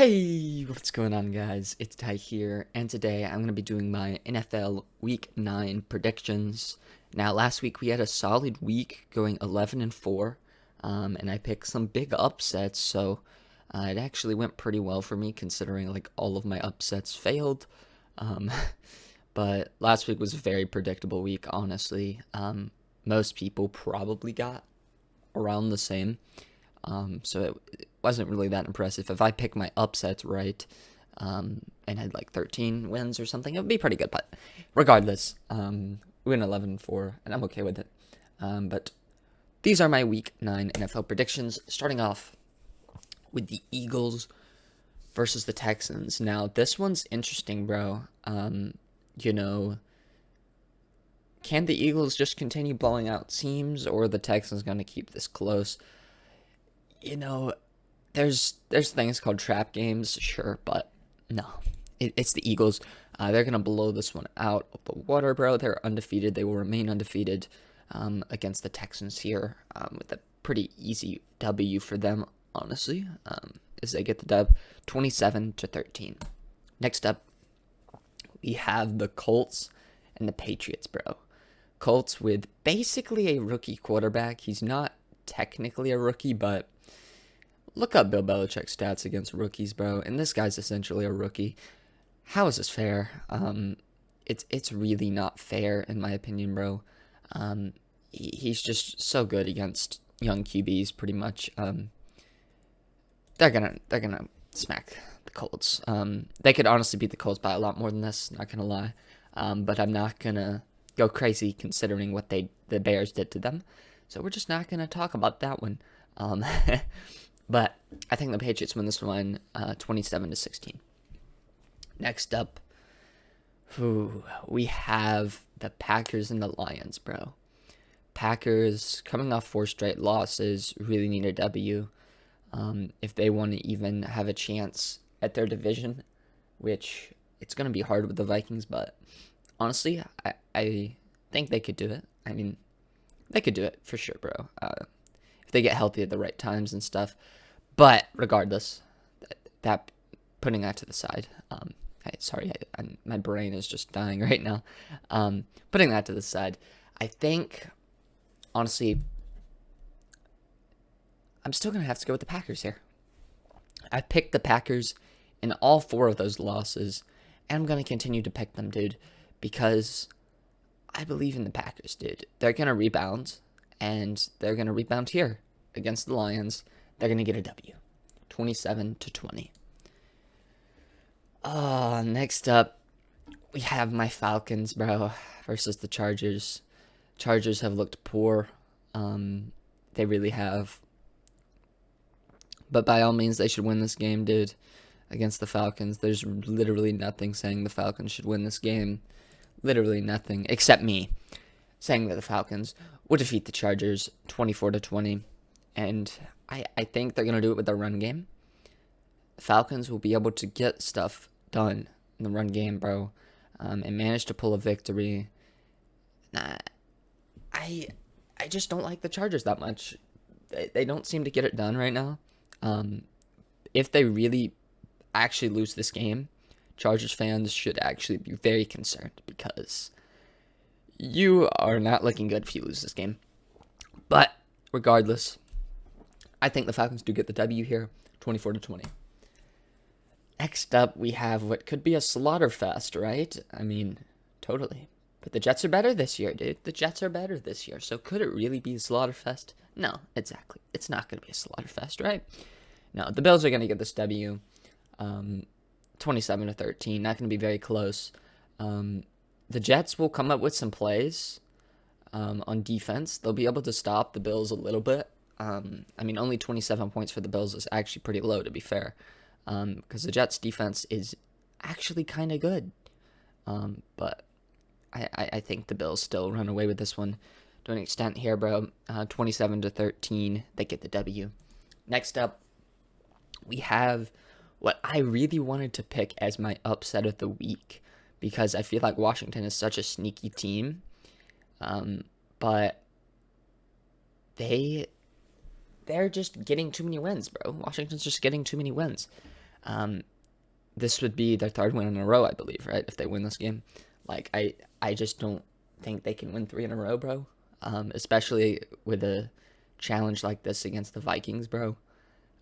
Hey, what's going on, guys? It's Ty here, and today I'm going to be doing my NFL Week 9 predictions. Now, last week we had a solid week going 11-4, and I picked some big upsets, so it actually went pretty well for me considering like all of my upsets failed. Um, but last week was a very predictable week, honestly. Most people probably got around the same. So it wasn't really that impressive. If I picked my upsets right, and had like 13 wins or something, it would be pretty good. But regardless, we went 11-4, and I'm okay with it. But these are my Week 9 NFL predictions, starting off with the Eagles versus the Texans. Now, this one's interesting, bro. You know, can the Eagles just continue blowing out teams, or are the Texans going to keep this close? You know, there's things called trap games, sure, but no, it's the Eagles. They're gonna blow this one out of the water, bro. They're undefeated. They will remain undefeated against the Texans here, with a pretty easy W for them, honestly. As they get the dub, 27-13. Next up, we have the Colts and the Patriots, bro. Colts with basically a rookie quarterback. He's not technically a rookie, but look up Bill Belichick's stats against rookies, bro, and this guy's essentially a rookie. How is this fair? It's really not fair in my opinion, bro. He's just so good against young QBs, pretty much. They're gonna smack the Colts. They could honestly beat the Colts by a lot more than this. Not gonna lie, but I'm not gonna go crazy considering what the Bears did to them. So we're just not gonna talk about that one. But I think the Patriots win this one 27-16. Next up, we have the Packers and the Lions, bro. Packers, coming off 4 straight losses, really need a W if they want to even have a chance at their division, which it's going to be hard with the Vikings, but honestly, I think they could do it. I mean, they could do it for sure, bro. If they get healthy at the right times and stuff. But regardless, that putting that to the side. My brain is just dying right now. Putting that to the side, I think honestly, I'm still gonna have to go with the Packers here. I picked the Packers in all 4 of those losses, and I'm gonna continue to pick them, dude, because I believe in the Packers, dude. They're gonna rebound. And they're going to rebound here against the Lions. They're going to get a W. 27-20. Next up, we have my Falcons, bro, versus the Chargers. Chargers have looked poor. They really have. But by all means, they should win this game, dude, against the Falcons. There's literally nothing saying the Falcons should win this game. Literally nothing, except me saying that the Falcons will defeat the Chargers 24-20, and I think they're going to do it with their run game. The Falcons will be able to get stuff done in the run game, bro, and manage to pull a victory. I just don't like the Chargers that much. They don't seem to get it done right now. If they really actually lose this game, Chargers fans should actually be very concerned, because you are not looking good if you lose this game. But regardless, I think the Falcons do get the W here, 24-20. Next up, we have what could be a slaughter fest, right? I mean, totally. But the Jets are better this year, dude. The Jets are better this year. So could it really be a slaughter fest? No, exactly. It's not going to be a slaughter fest, right? No, the Bills are going to get this W, 27-13. Not going to be very close. The Jets will come up with some plays on defense. They'll be able to stop the Bills a little bit. I mean, only 27 points for the Bills is actually pretty low, to be fair, because the Jets' defense is actually kind of good. But I think the Bills still run away with this one to an extent here, bro. 27-13, they get the W. Next up, we have what I really wanted to pick as my upset of the week, because I feel like Washington is such a sneaky team, but they're just getting too many wins, bro. Washington's just getting too many wins. This would be their third win in a row, I believe, right? If they win this game. Like, I just don't think they can win 3 in a row, bro. Especially with a challenge like this against the Vikings, bro.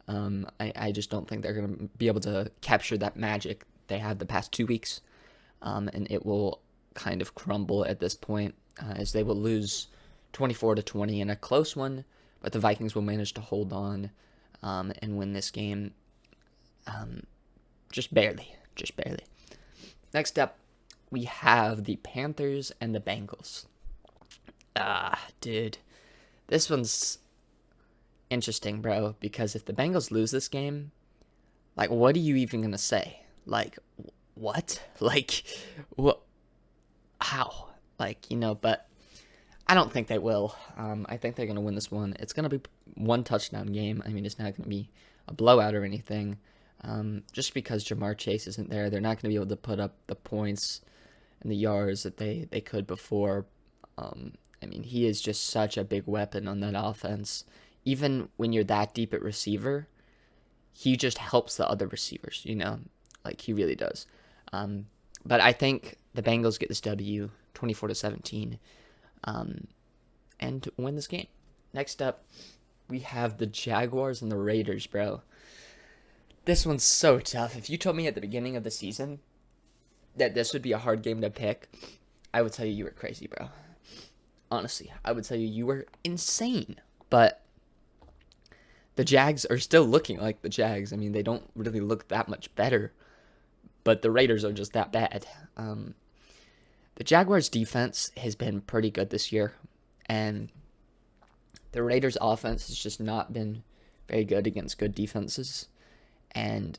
I just don't think they're going to be able to capture that magic they had the past 2 weeks. And it will kind of crumble at this point as they will lose 24-20 in a close one, but the Vikings will manage to hold on and win this game just barely. Next up, we have the Panthers and the Bengals. Dude, this one's interesting, bro, because if the Bengals lose this game, like, what are you even going to say? Like, what? Like, what? How? Like, but I don't think they will. I think they're going to win this one. It's going to be one touchdown game. I mean, it's not going to be a blowout or anything. Just because Jamar Chase isn't there, they're not going to be able to put up the points and the yards that they could before. I mean, he is just such a big weapon on that offense. Even when you're that deep at receiver, he just helps the other receivers, Like, he really does. But I think the Bengals get this W 24-17 and win this game. Next up, we have the Jaguars and the Raiders, bro. This one's so tough. If you told me at the beginning of the season that this would be a hard game to pick, I would tell you were crazy, bro. Honestly, I would tell you were insane. But the Jags are still looking like the Jags. I mean, they don't really look that much better, but the Raiders are just that bad. The Jaguars' defense has been pretty good this year, and the Raiders' offense has just not been very good against good defenses. And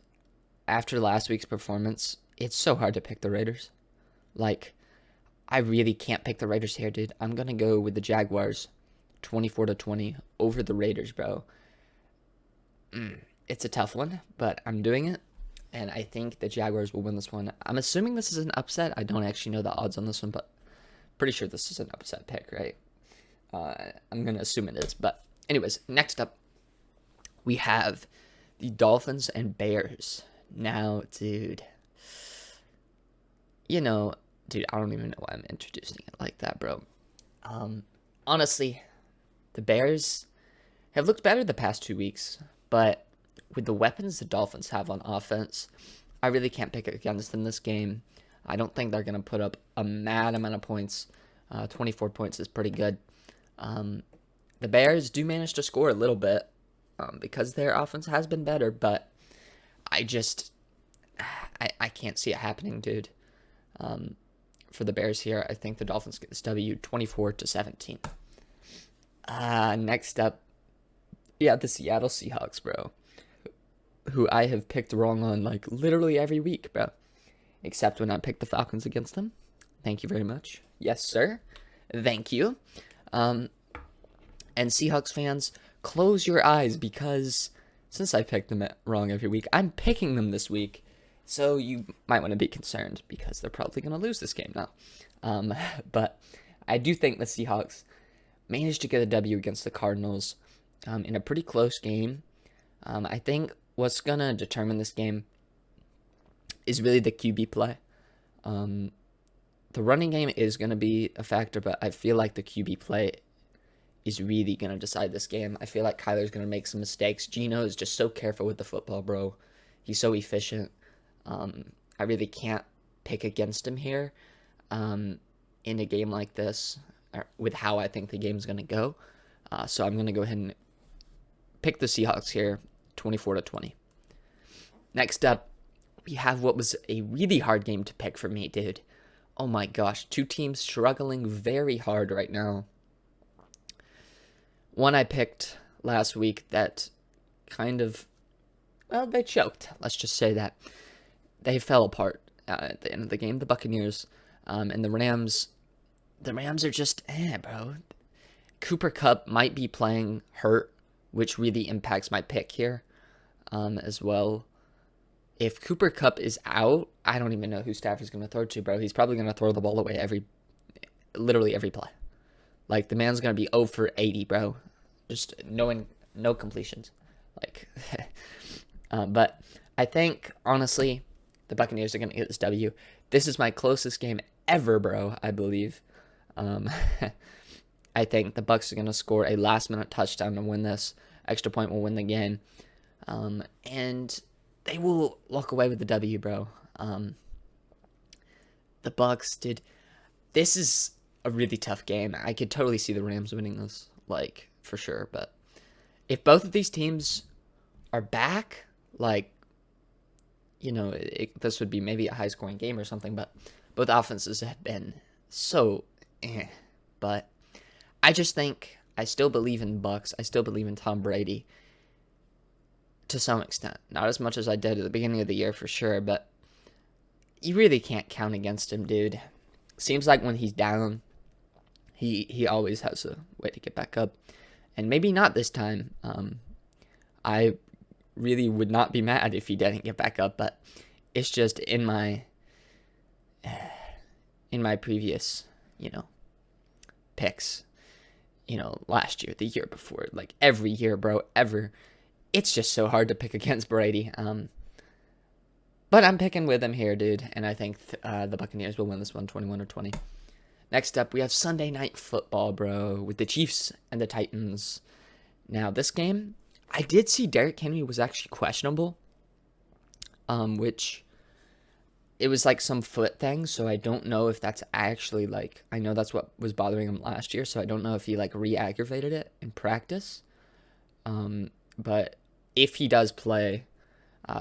after last week's performance, it's so hard to pick the Raiders. Like, I really can't pick the Raiders here, dude. I'm going to go with the Jaguars 24-20 over the Raiders, bro. It's a tough one, but I'm doing it. And I think the Jaguars will win this one. I'm assuming this is an upset. I don't actually know the odds on this one, but pretty sure this is an upset pick, right? I'm going to assume it is. But anyways, next up, we have the Dolphins and Bears. Now, dude, I don't even know why I'm introducing it like that, bro. Honestly, the Bears have looked better the past 2 weeks, but with the weapons the Dolphins have on offense, I really can't pick against them this game. I don't think they're going to put up a mad amount of points. 24 points is pretty good. The Bears do manage to score a little bit because their offense has been better, but I can't see it happening, dude. For the Bears here, I think the Dolphins get this W 24-17. Next up, the Seattle Seahawks, bro, who I have picked wrong on like literally every week, bro, except when I picked the Falcons against them. Thank you very much. Yes, sir. Thank you. And Seahawks fans, close your eyes, because since I picked them wrong every week, I'm picking them this week. So you might want to be concerned because they're probably going to lose this game now. But I do think the Seahawks managed to get a W against the Cardinals in a pretty close game. I think what's going to determine this game is really the QB play. The running game is going to be a factor, but I feel like the QB play is really going to decide this game. I feel like Kyler's going to make some mistakes. Geno is just so careful with the football, bro. He's so efficient. I really can't pick against him here in a game like this with how I think the game's going to go. So I'm going to go ahead and pick the Seahawks here, 24-20. Next up, we have what was a really hard game to pick for me, dude. Oh my gosh, 2 teams struggling very hard right now. One I picked last week that kind of, they choked. Let's just say that. They fell apart at the end of the game, the Buccaneers. And the Rams are just, bro. Cooper Kupp might be playing hurt, which really impacts my pick here as well. If Cooper Kupp is out, I don't even know who Stafford's going to throw to, bro. He's probably going to throw the ball away literally every play. Like, the man's going to be 0 for 80, bro. Just no completions. Like, but I think, honestly, the Buccaneers are going to get this W. This is my closest game ever, bro, I believe. Um, I think the Bucs are going to score a last-minute touchdown to win this. Extra point will win the game. And they will walk away with the W, bro. The Bucs did... This is a really tough game. I could totally see the Rams winning this, like, for sure. But if both of these teams are back, like, you know, this would be maybe a high-scoring game or something. But both offenses have been so But I just think I still believe in Bucs. I still believe in Tom Brady to some extent. Not as much as I did at the beginning of the year for sure, but you really can't count against him, dude. Seems like when he's down, he always has a way to get back up. And maybe not this time. I really would not be mad if he didn't get back up, but it's just in my previous, picks, last year, the year before, like every year, bro, ever. It's just so hard to pick against Brady. But I'm picking with him here, dude, and I think the Buccaneers will win this one 21-20. Next up, we have Sunday Night Football, bro, with the Chiefs and the Titans. Now, this game, I did see Derrick Henry was actually questionable, which it was like some foot thing, so I don't know if that's actually like, I know that's what was bothering him last year, so I don't know if he like re-aggravated it in practice. But if he does play,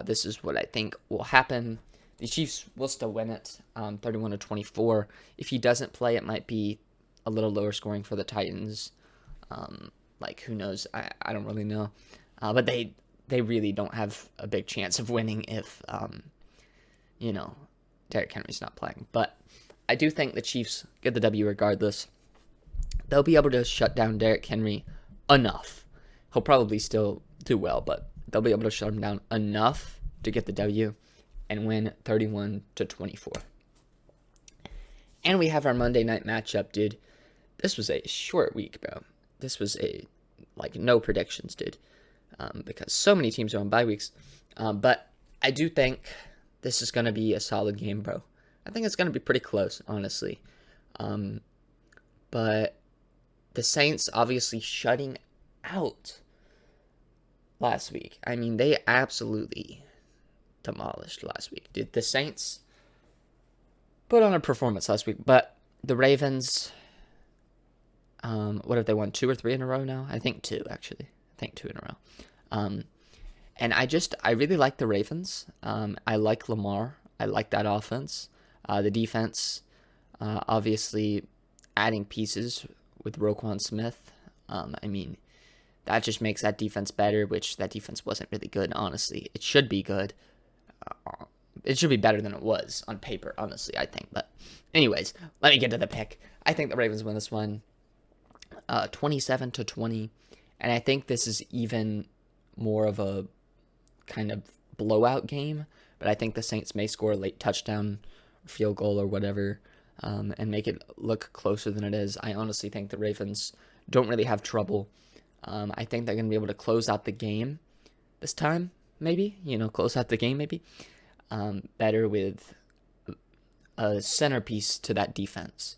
this is what I think will happen. The Chiefs will still win it, 31-24. If he doesn't play, it might be a little lower scoring for the Titans. Like, who knows? I don't really know. But they really don't have a big chance of winning if, Derrick Henry's not playing. But I do think the Chiefs get the W regardless. They'll be able to shut down Derrick Henry enough. He'll probably still do well, but they'll be able to shut him down enough to get the W and win 31-24. And we have our Monday night matchup, dude. This was a short week, bro. This was no predictions, dude. Because so many teams are on bye weeks. But I do think this is going to be a solid game, bro. I think it's going to be pretty close, honestly. But the Saints obviously shutting out last week. I mean, they absolutely demolished last week. Dude, the Saints put on a performance last week, but the Ravens, what have they won, 2 or 3 in a row now? I think 2, actually. I think 2 in a row. And I really like the Ravens. I like Lamar. I like that offense. The defense, obviously adding pieces with Roquan Smith. I mean, that just makes that defense better, which that defense wasn't really good, honestly. It should be good. It should be better than it was on paper, honestly, I think. But anyways, let me get to the pick. I think the Ravens win this one 27-20. And I think this is even more of a kind of blowout game. But I think the Saints may score a late touchdown, field goal, or whatever, and make it look closer than it is. I honestly think the Ravens don't really have trouble. I think they're going to be able to close out the game this time, maybe. Close out the game, maybe. Better with a centerpiece to that defense.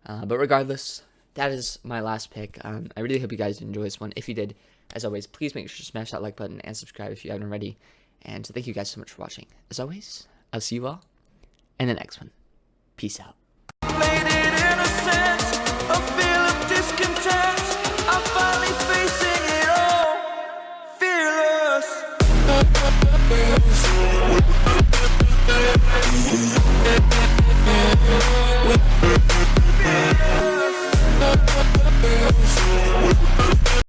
But regardless, that is my last pick. I really hope you guys enjoy this one. If you did, as always, please make sure to smash that like button and subscribe if you haven't already. And thank you guys so much for watching. As always, I'll see you all in the next one. Peace out. Fearless.